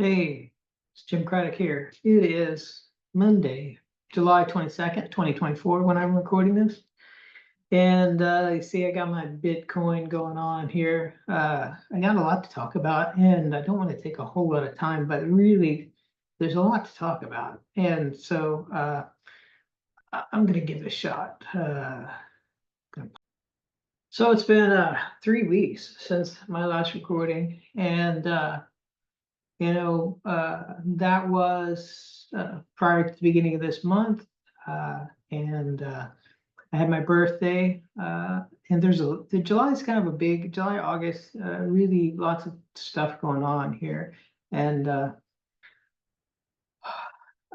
Hey, it's Jim Craddock here. It is Monday, July 22nd, 2024, when I'm recording this. And you see, I got my Bitcoin going on here. I got a lot to talk about, and I don't want to take a whole lot of time, but really, there's a lot to talk about. And so I'm going to give it a shot. So it's been 3 weeks since my last recording, and that was prior to the beginning of this month. And I had my birthday. And the July is kind of a big July, August, really lots of stuff going on here. And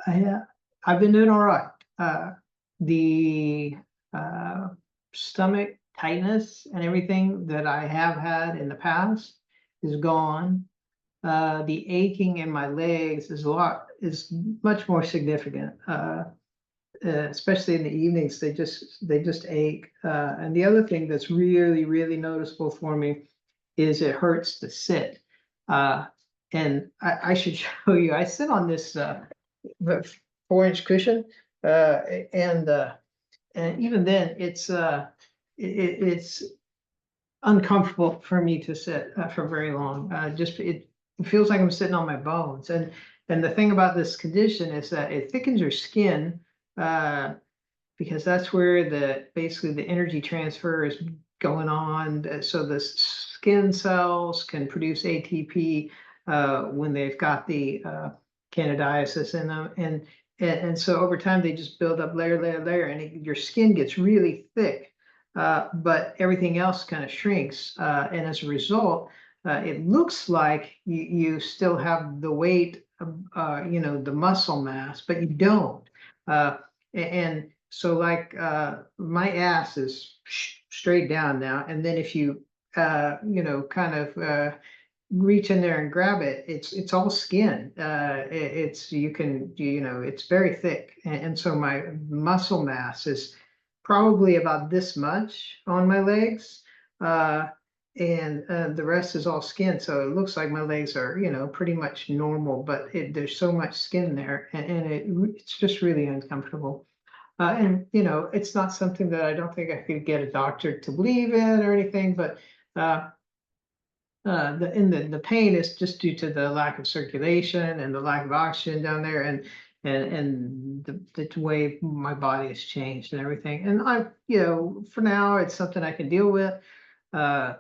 I, I've been doing all right. The stomach tightness and everything that I have had in the past is gone. The aching in my legs is much more significant, especially in the evenings. They just ache. And the other thing that's really, really noticeable for me is it hurts to sit. And I should show you. I sit on this 4-inch cushion, and even then, it's uncomfortable for me to sit for very long. It feels like I'm sitting on my bones. And the thing about this condition is that it thickens your skin, because that's where basically the energy transfer is going on. So the skin cells can produce ATP when they've got the candidiasis in them. And so over time, they just build up layer, and your skin gets really thick. But everything else kind of shrinks. And as a result, it looks like you still have the weight, the muscle mass, but you don't. And so like my ass is straight down now. And then if you, kind of reach in there and grab it, it's all skin. It's very thick. And so my muscle mass is probably about this much on my legs, and the rest is all skin. So it looks like my legs are, pretty much normal, but there's so much skin there, and it's just really uncomfortable. And it's not something that I don't think I could get a doctor to believe in or anything, but the pain is just due to the lack of circulation and the lack of oxygen down there, and the way my body has changed and everything. And for now, it's something I can deal with. Uh,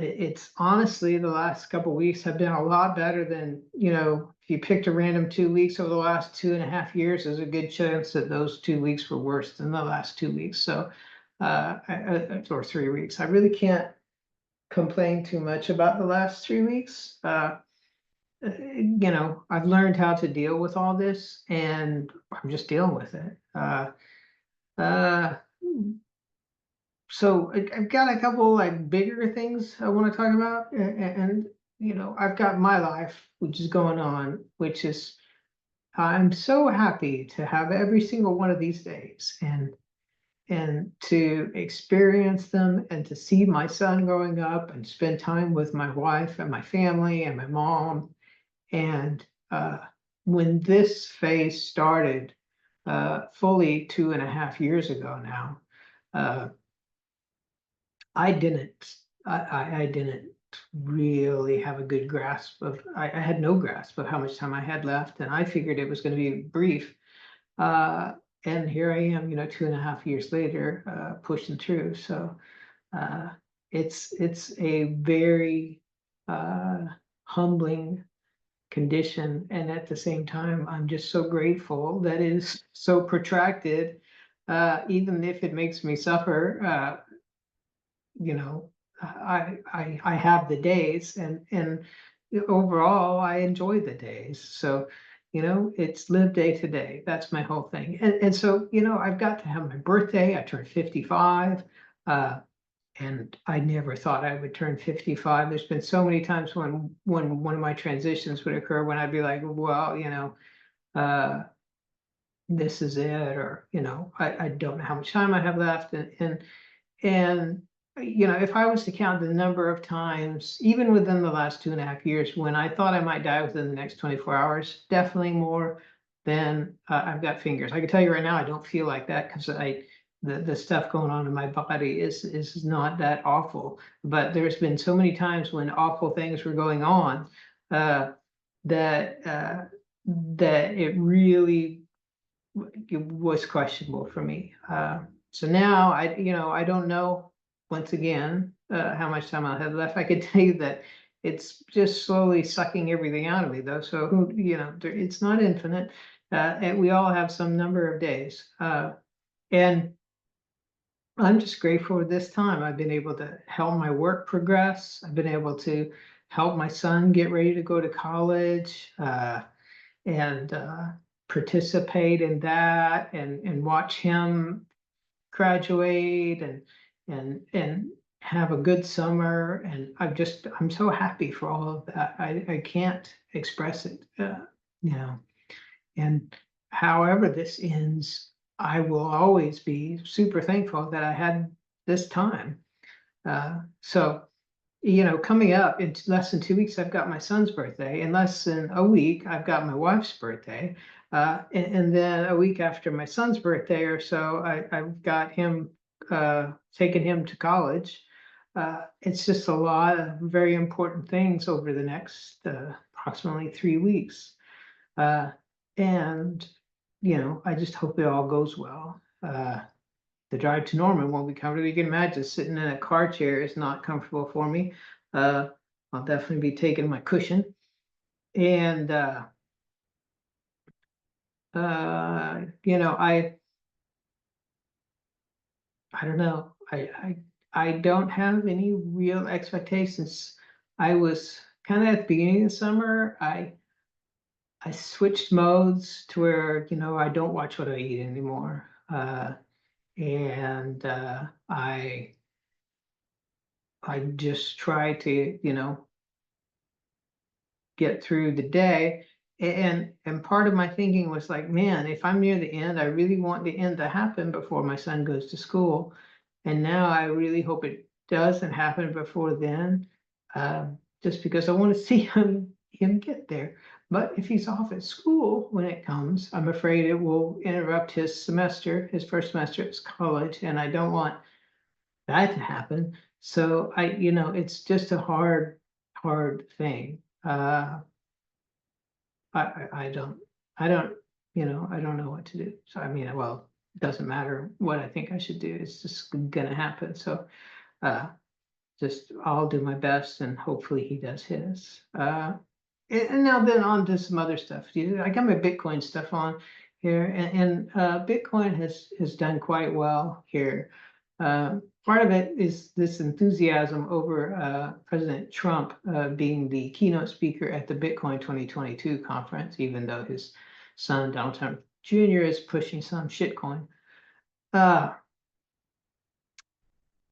it's honestly, the last couple of weeks have been a lot better than, if you picked a random 2 weeks over the last 2.5 years, there's a good chance that those 2 weeks were worse than the last 2 weeks. So, or 3 weeks. I really can't complain too much about the last 3 weeks. I've learned how to deal with all this, and I'm just dealing with it. Uh, so I've got a couple like bigger things I want to talk about, and I've got my life, which is going on, which is I'm so happy to have every single one of these days, and to experience them, and to see my son growing up, and spend time with my wife and my family and my mom. And when this phase started fully 2.5 years ago now, uh, I didn't really have a good grasp of, I had no grasp of how much time I had left, and I figured it was going to be brief. Uh, and here I am, 2.5 years later, pushing through. So uh, it's a very humbling condition, and at the same time, I'm just so grateful that it is so protracted, even if it makes me suffer. You know, I have the days, and overall I enjoy the days. So, it's live day to day. That's my whole thing. And so, I've got to have my birthday. I turned 55. And I never thought I would turn 55. There's been so many times when one of my transitions would occur when I'd be like, well, uh, this is it, or I don't know how much time I have left, and if I was to count the number of times, even within the last 2.5 years, when I thought I might die within the next 24 hours, definitely more than I've got fingers. I can tell you right now, I don't feel like that because the stuff going on in my body is not that awful. But there's been so many times when awful things were going on uh, that that it really was questionable for me. So now I don't know, once again, how much time I'll have left. I could tell you that it's just slowly sucking everything out of me though. So it's not infinite. And we all have some number of days. And I'm just grateful this time. I've been able to help my work progress. I've been able to help my son get ready to go to college. And participate in that and watch him graduate and have a good summer. And I'm so happy for all of that. I can't express it, you know. And however this ends, I will always be super thankful that I had this time. So coming up in less than 2 weeks, I've got my son's birthday. In less than a week, I've got my wife's birthday. And then a week after my son's birthday or so, I've got him, taking him to college. It's just a lot of very important things over the next approximately 3 weeks. And, I just hope it all goes well. The drive to Norman won't be comfortable. You can imagine sitting in a car chair is not comfortable for me. Uh, I'll definitely be taking my cushion. And I don't know. I don't have any real expectations. I was kind of at the beginning of the summer. I switched modes to where I don't watch what I eat anymore. And I just try to get through the day. And part of my thinking was like, man, if I'm near the end, I really want the end to happen before my son goes to school. And now I really hope it doesn't happen before then, just because I want to see him get there. But if he's off at school when it comes, I'm afraid it will interrupt his semester, his first semester at college, and I don't want that to happen. So it's just a hard thing. I don't, I don't know what to do. So I mean, well, it doesn't matter what I think I should do. It's just gonna happen. So uh, just I'll do my best and hopefully he does his. And now then on to some other stuff. I got my Bitcoin stuff on here, and Bitcoin has done quite well here. Part of it is this enthusiasm over President Trump being the keynote speaker at the Bitcoin 2022 conference, even though his son Donald Trump Jr. is pushing some shitcoin.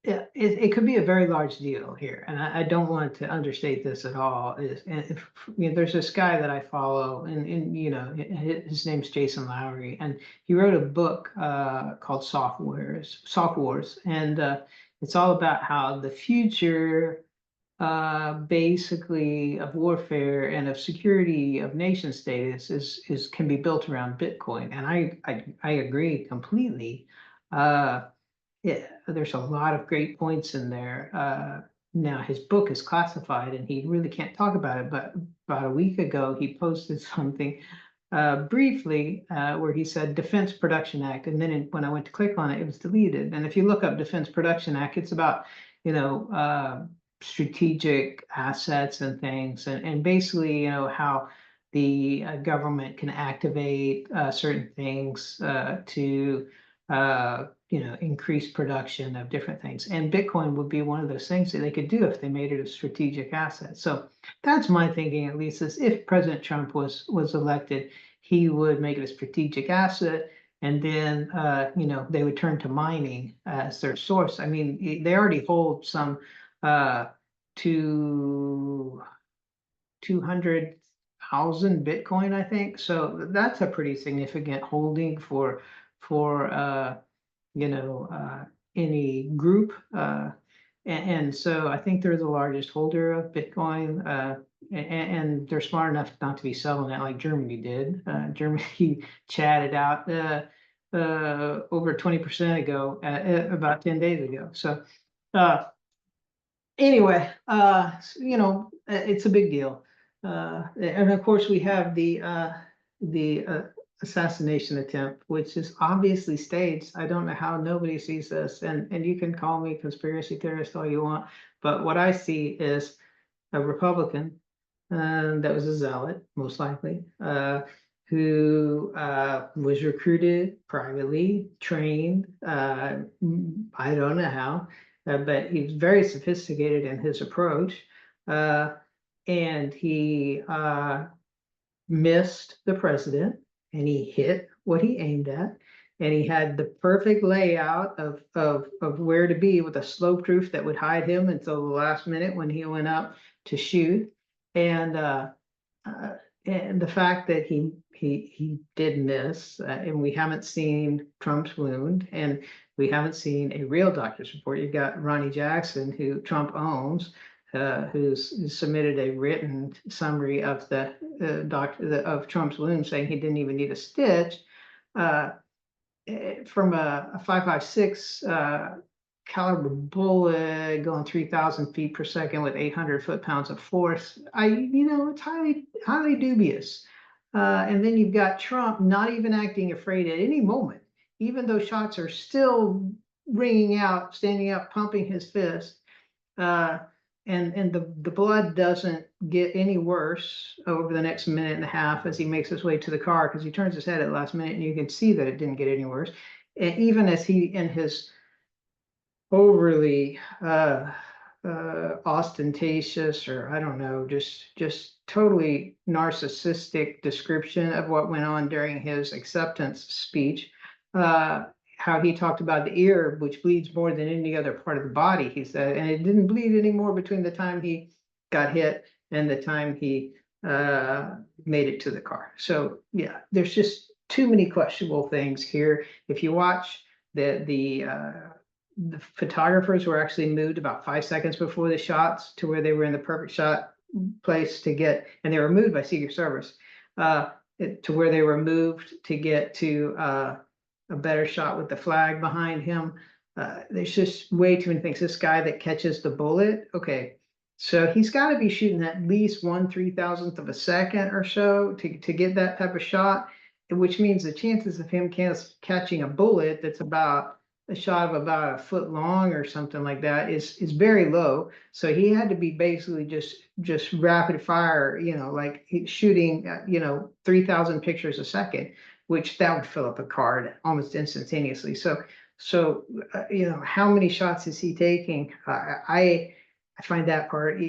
Yeah, it could be a very large deal here, and I don't want to understate this at all. There's this guy that I follow, and his name's Jason Lowery, and he wrote a book called Soft Wars, and it's all about how the future, basically, of warfare and of security of nation states is can be built around Bitcoin, and I agree completely. Yeah, there's a lot of great points in there. Now his book is classified and he really can't talk about it, but about a week ago, he posted something briefly where he said Defense Production Act. And then when I went to click on it, it was deleted. And if you look up Defense Production Act, it's about, strategic assets and things, and basically, how the government can activate certain things to increase production of different things. And Bitcoin would be one of those things that they could do if they made it a strategic asset. So that's my thinking, at least, is if President Trump was elected, he would make it a strategic asset. And then, they would turn to mining as their source. I mean, they already hold some to 200,000 Bitcoin, I think. So that's a pretty significant holding for any group. And so I think they're the largest holder of Bitcoin, and they're smart enough not to be selling it like Germany did. Germany chatted out over 20% ago, about 10 days ago. So uh, anyway, it's a big deal. And of course, we have the assassination attempt, which is obviously staged. I don't know how nobody sees this, and you can call me conspiracy theorist all you want, but what I see is a Republican that was a zealot, most likely, who was recruited privately, trained. I don't know how, but he's very sophisticated in his approach. Uh, and he missed the president and he hit what he aimed at. And he had the perfect layout of where to be with a slope roof that would hide him until the last minute when he went up to shoot. And uh, and the fact that he did miss, and we haven't seen Trump's wound, and we haven't seen a real doctor's report. You've got Ronnie Jackson, who Trump owns, who's submitted a written summary of the doctor of Trump's wound, saying he didn't even need a stitch. Uh, from a 5.56 caliber bullet going 3,000 feet per second with 800 foot-pounds of force. It's highly dubious. And then you've got Trump not even acting afraid at any moment, even though shots are still ringing out, standing up, pumping his fist. Uh, and the blood doesn't get any worse over the next minute and a half as he makes his way to the car, because he turns his head at the last minute and you can see that it didn't get any worse. And even as he, in his overly ostentatious, or I don't know, just totally narcissistic description of what went on during his acceptance speech, how he talked about the ear, which bleeds more than any other part of the body, he said, and it didn't bleed anymore between the time he got hit and the time he made it to the car. So yeah, there's just too many questionable things here. If you watch the photographers were actually moved about 5 seconds before the shots to where they were in the perfect shot place to get, and they were moved by Secret Service to where they were moved to get to a better shot with the flag behind him. There's just way too many things. This guy that catches the bullet, okay, so he's got to be shooting at least 1/3000th of a second or so to get that type of shot, which means the chances of him catching a bullet that's about a shot of about a foot long or something like that is very low. So he had to be basically just rapid fire, like shooting, 3,000 pictures a second, which that would fill up a card almost instantaneously. So how many shots is he taking? I find that part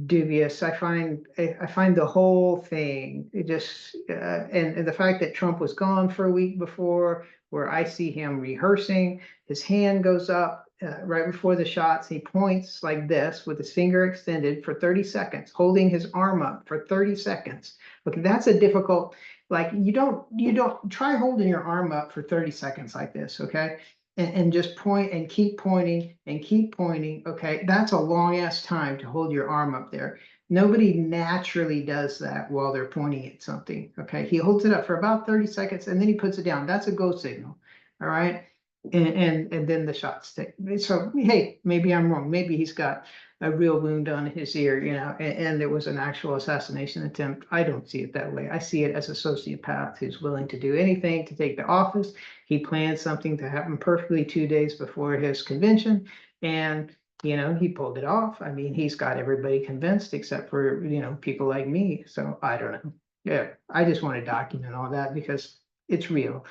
dubious. I find the whole thing just and the fact that Trump was gone for a week before, where I see him rehearsing, his hand goes up right before the shots. He points like this with his finger extended for 30 seconds, holding his arm up for 30 seconds. Okay, that's a difficult, like you don't try holding your arm up for 30 seconds like this, okay? And just point and keep pointing and keep pointing. Okay, that's a long ass time to hold your arm up there. Nobody naturally does that while they're pointing at something. Okay, he holds it up for about 30 seconds and then he puts it down. That's a go signal. All right. And then the shots take. So hey, maybe I'm wrong. Maybe he's got a real wound on his ear, and it was an actual assassination attempt. I don't see it that way. I see it as a sociopath who's willing to do anything to take the office. He planned something to happen perfectly 2 days before his convention, and he pulled it off. I mean, he's got everybody convinced except for people like me. So I don't know. Yeah, I just want to document all that because it's real.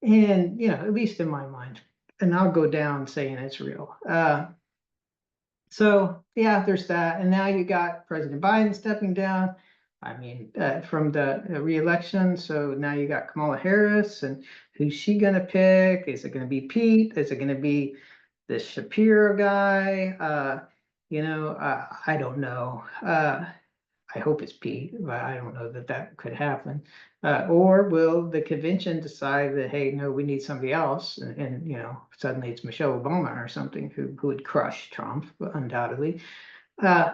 And at least in my mind, and I'll go down saying it's real. So yeah, there's that. And now you got President Biden stepping down. I mean, from the re-election. So now you got Kamala Harris, and who's she gonna pick? Is it gonna be Pete? Is it gonna be the Shapiro guy? I don't know. I hope it's Pete, but I don't know that that could happen. Or will the convention decide that, hey, no, we need somebody else, and you know, suddenly it's Michelle Obama or something who would crush Trump, undoubtedly. Uh,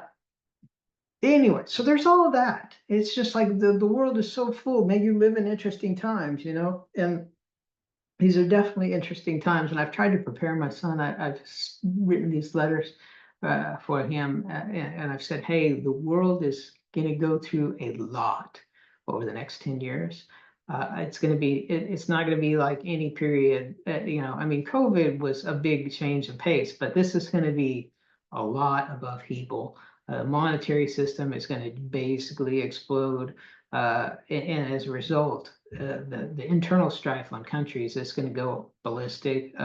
anyway, so there's all of that. It's just like the world is so full. May you live in interesting times, you know, and these are definitely interesting times. And I've tried to prepare my son. I've written these letters for him, and I've said, hey, the world is going to go through a lot over the next 10 years. It's going to be, it's not going to be like any period, you know, I mean, COVID was a big change in pace, but this is going to be a lot of upheaval. Monetary system is going to basically explode. And as a result, the internal strife on countries is going to go ballistic.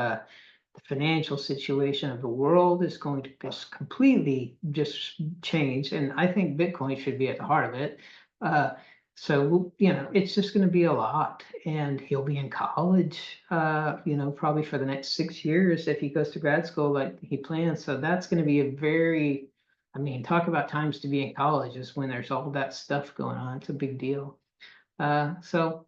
The financial situation of the world is going to just completely just change, and I think Bitcoin should be at the heart of it. So you know, it's just going to be a lot, and he'll be in college, you know, probably for the next 6 years if he goes to grad school like he plans. So that's going to be a very, I mean, talk about times to be in college is when there's all that stuff going on. It's a big deal. So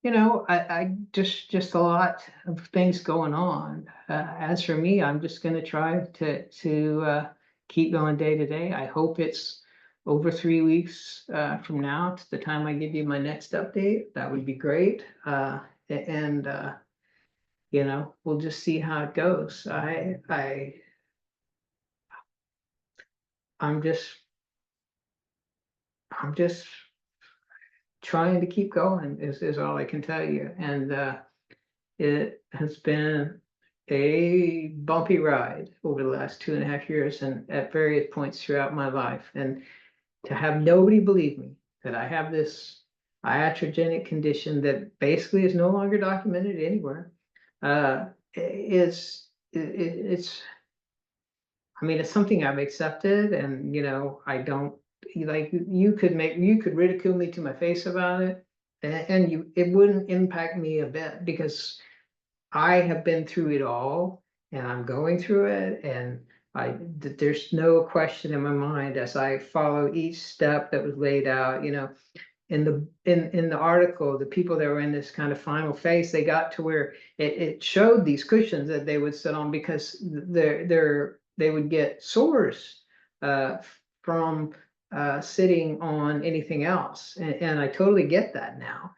you know, I just a lot of things going on. As for me, I'm just going to try to keep going day to day. I hope it's over 3 weeks from now to the time I give you my next update. That would be great. And you know, we'll just see how it goes. I'm just I'm just trying to keep going is all I can tell you. And it has been a bumpy ride over the last 2.5 years and at various points throughout my life. And to have nobody believe me that I have this iatrogenic condition that basically is no longer documented anywhere is it's, I mean, it's something I've accepted, and you know, I don't like, you could ridicule me to my face about it, and you, it wouldn't impact me a bit because I have been through it all and I'm going through it, and there's no question in my mind as I follow each step that was laid out, you know, in the article, the people that were in this kind of final phase, they got to where it showed these cushions that they would sit on because they would get sores uh, from sitting on anything else. And I totally get that now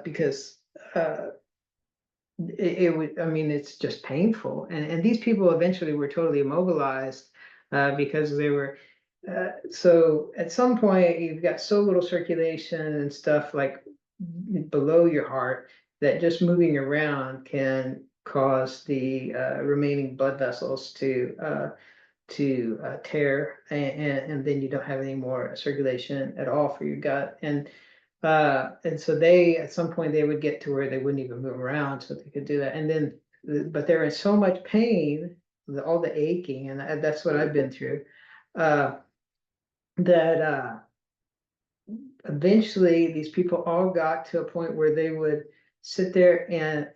because uh, it would, I mean, it's just painful. And these people eventually were totally immobilized because they were, so at some point you've got so little circulation and stuff like below your heart that just moving around can cause the remaining blood vessels to tear, and then you don't have any more circulation at all for your gut. And so they, at some point, they would get to where they wouldn't even move around, so they could do that. And then, but they're in so much pain, all the aching, and that's what I've been through. Uh, that eventually, these people all got to a point where they would sit there and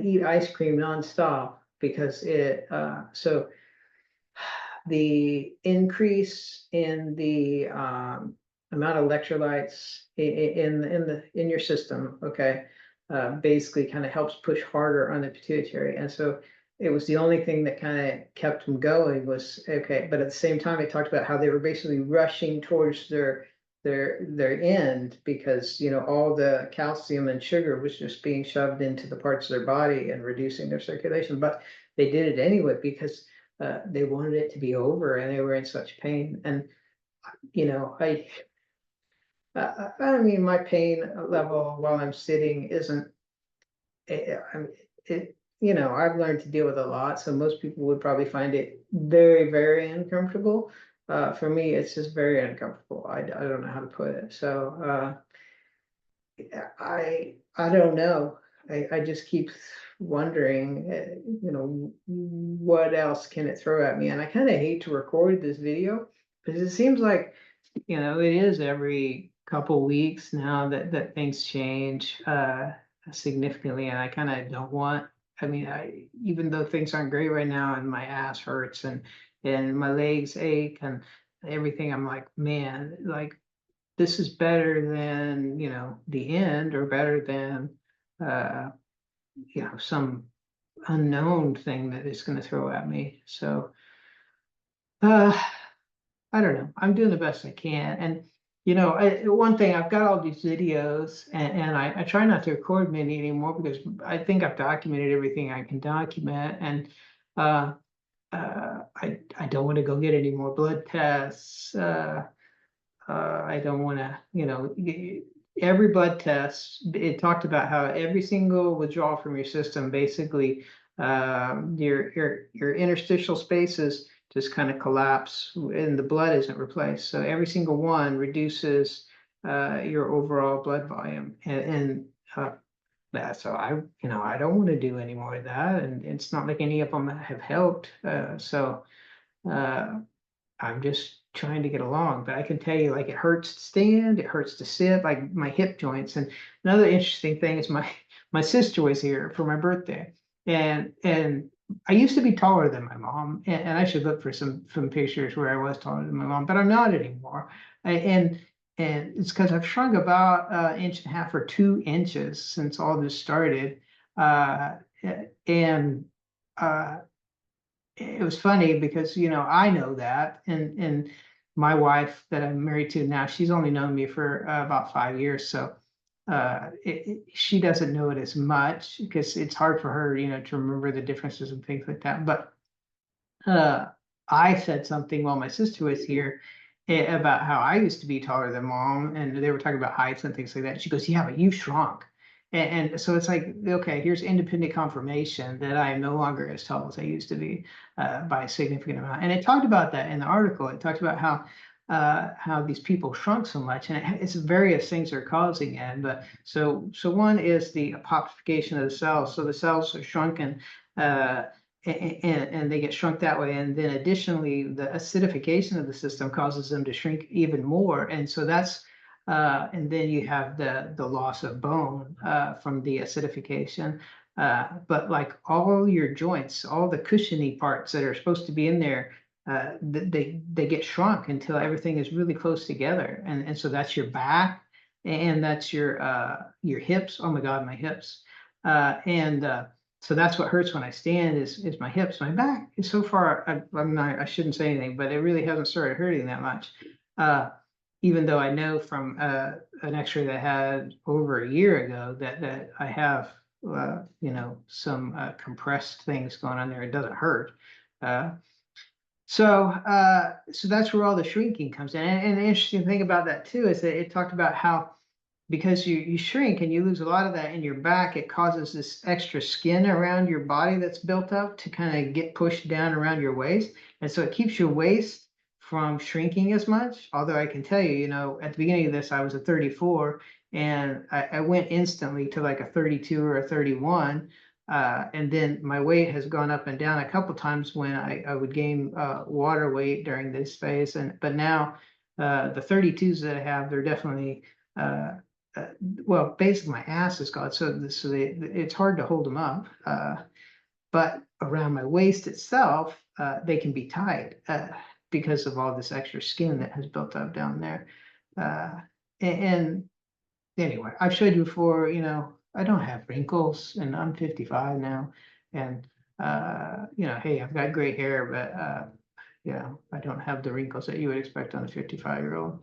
eat ice cream nonstop because it. So the increase in the amount of electrolytes in your system, okay, basically kind of helps push harder on the pituitary, and so it was the only thing that kind of kept them going was okay. But at the same time, they talked about how they were basically rushing towards their end because you know all the calcium and sugar was just being shoved into the parts of their body and reducing their circulation, but they did it anyway because they wanted it to be over and they were in such pain. And you know, I mean, my pain level while I'm sitting isn't, I mean, it, you know, I've learned to deal with a lot, so most people would probably find it very, very uncomfortable. For me, it's just very uncomfortable. I don't know how to put it. So I don't know. I just keep wondering, you know, what else can it throw at me? And I kind of hate to record this video because it seems like, you know, it is every couple weeks now that things change significantly, and I kind of don't want. I mean, even though things aren't great right now, and my ass hurts and my legs ache, and everything, I'm like, man, like this is better than, the end, or better than, uh, some unknown thing that it's going to throw at me. So, uh, I don't know. I'm doing the best I can. And, one thing, I've got all these videos, and I try not to record many anymore because I think I've documented everything I can document. And, uh, I don't want to go get any more blood tests. I don't want to, every blood test, it talked about how every single withdrawal from your system, basically, your interstitial spaces just kind of collapse and the blood isn't replaced. So every single one reduces your overall blood volume. And so I don't want to do any more of that. And it's not like any of them have helped. Uh, I'm just trying to get along, but I can tell you, like, it hurts to stand, it hurts to sit, like my hip joints. And another interesting thing is my sister was here for my birthday, and I used to be taller than my mom, and I should look for some pictures where I was taller than my mom, but I'm not anymore. And it's because I've shrunk about an inch and a half or 2 inches since all this started. Uh, and uh, it was funny because I know that, and my wife that I'm married to now, she's only known me for about 5 years. So she doesn't know it as much because it's hard for her, to remember the differences and things like that. But uh, I said something while my sister was here, about how I used to be taller than mom, and they were talking about heights and things like that. She goes, "Yeah, but you shrunk." And so it's like, okay, here's independent confirmation that I am no longer as tall as I used to be, by a significant amount. And it talked about that in the article. It talked about how these people shrunk so much, and it's various things are causing it. But so one is the apoptification of the cells. So the cells are shrunken. Uh, and they get shrunk that way. And then additionally, the acidification of the system causes them to shrink even more. And so that's, and then you have the loss of bone from the acidification. But like all your joints, all the cushiony parts that are supposed to be in there, they get shrunk until everything is really close together. And so that's your back, and that's your hips. Oh my God, my hips. And So that's what hurts when I stand is my hips. My back is so far, I shouldn't say anything, but it really hasn't started hurting that much. Uh, Even though I know from an X-ray that I had over a year ago that I have some compressed things going on there. It doesn't hurt. Uh, so that's where all the shrinking comes in. And the interesting thing about that too is that it talked about how, because you shrink and you lose a lot of that in your back, it causes this extra skin around your body that's built up to kind of get pushed down around your waist. And so it keeps your waist from shrinking as much. Although I can tell you, at the beginning of this, I was a 34, and I went instantly to like a 32 or a 31. And then my weight has gone up and down a couple times when I would gain water weight during this phase. But now the 32s that I have, they're definitely uh, well, basically my ass is gone, it's hard to hold them up. But around my waist itself, they can be tight because of all this extra skin that has built up down there. And anyway, I've showed you before, I don't have wrinkles, and I'm 55 now. And hey, I've got gray hair, but I don't have the wrinkles that you would expect on a 55-year-old.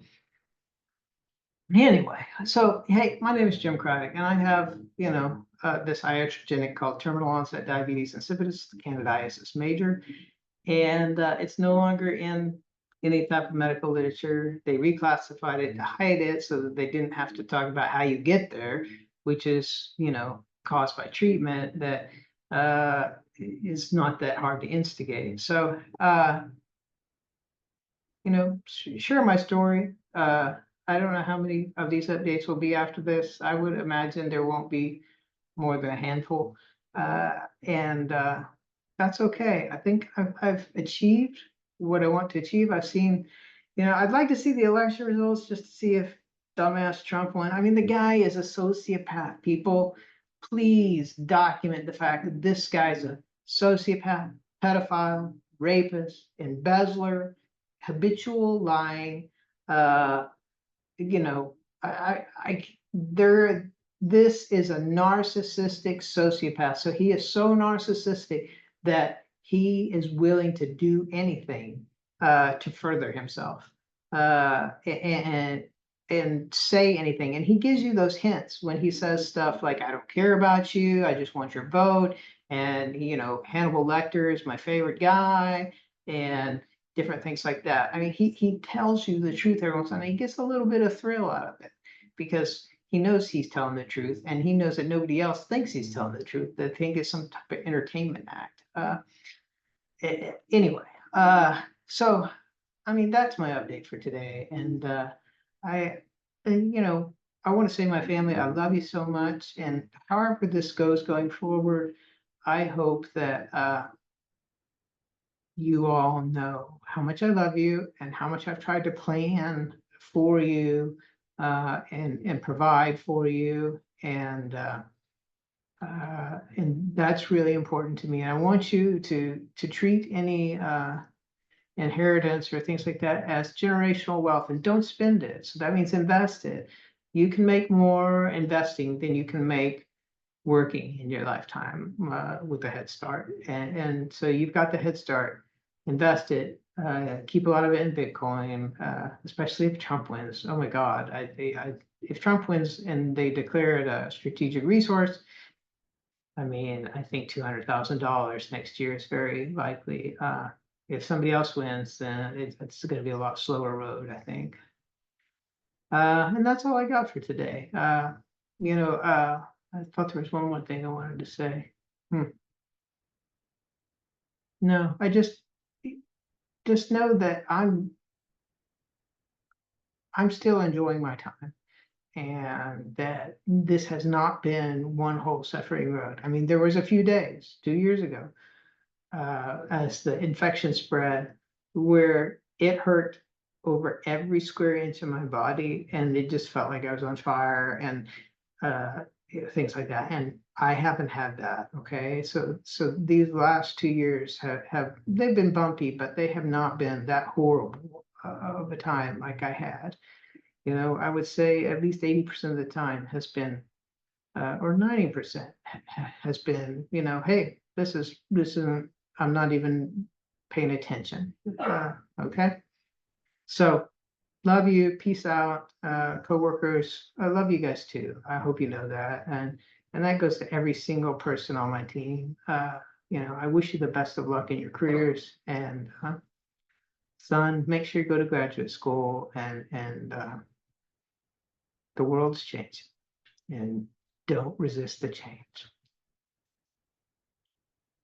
Anyway, so hey, my name is Jim Craddock, and I have, this iatrogenic called terminal onset diabetes insipidus, candidiasis major, and it's no longer in any type of medical literature. They reclassified it to hide it so that they didn't have to talk about how you get there, which is, caused by treatment that is not that hard to instigate. So, share my story. I don't know how many of these updates will be after this. I would imagine there won't be more than a handful. And That's okay. I think I've achieved what I want to achieve. I've seen, I'd like to see the election results just to see if dumbass Trump won. I mean, the guy is a sociopath. People, please document the fact that this guy's a sociopath, pedophile, rapist, embezzler, habitual lying. Uh, you know, there, this is a narcissistic sociopath. So he is so narcissistic that he is willing to do anything to further himself, and say anything. And he gives you those hints when he says stuff like, I don't care about you, I just want your vote. And, Hannibal Lecter is my favorite guy, and different things like that. I mean, he tells you the truth every once in a while, and he gets a little bit of thrill out of it because he knows he's telling the truth, and he knows that nobody else thinks he's telling the truth. They think it's some type of entertainment act. Anyway, so I mean, that's my update for today. And I, I want to say, my family, I love you so much. And however this goes going forward, I hope that you all know how much I love you and how much I've tried to plan for you, and provide for you. And that's really important to me. I want you to treat any inheritance or things like that as generational wealth, and don't spend it. So that means invest it. You can make more investing than you can make working in your lifetime, with a head start. And so you've got the head start. Invest it. Keep a lot of it in Bitcoin, especially if Trump wins. Oh my God! If Trump wins and they declare it a strategic resource, I mean, I think $200,000 next year is very likely. If somebody else wins, then it's going to be a lot slower road, I think. And that's all I got for today. I thought there was one more thing I wanted to say. No, I just know that I'm still enjoying my time, and that this has not been one whole suffering road. I mean, there was a few days 2 years ago, as the infection spread, where it hurt over every square inch of my body, and it just felt like I was on fire, and things like that. And I haven't had that. Okay, so these last 2 years have they've been bumpy, but they have not been that horrible of a time like I had. I would say at least 80% of the time has been, or 90% has been, hey, this isn't, I'm not even paying attention. Okay. So love you. Peace out, coworkers. I love you guys too. I hope you know that. And that goes to every single person on my team. I wish you the best of luck in your careers. And son, make sure you go to graduate school, and the world's changing, and don't resist the change.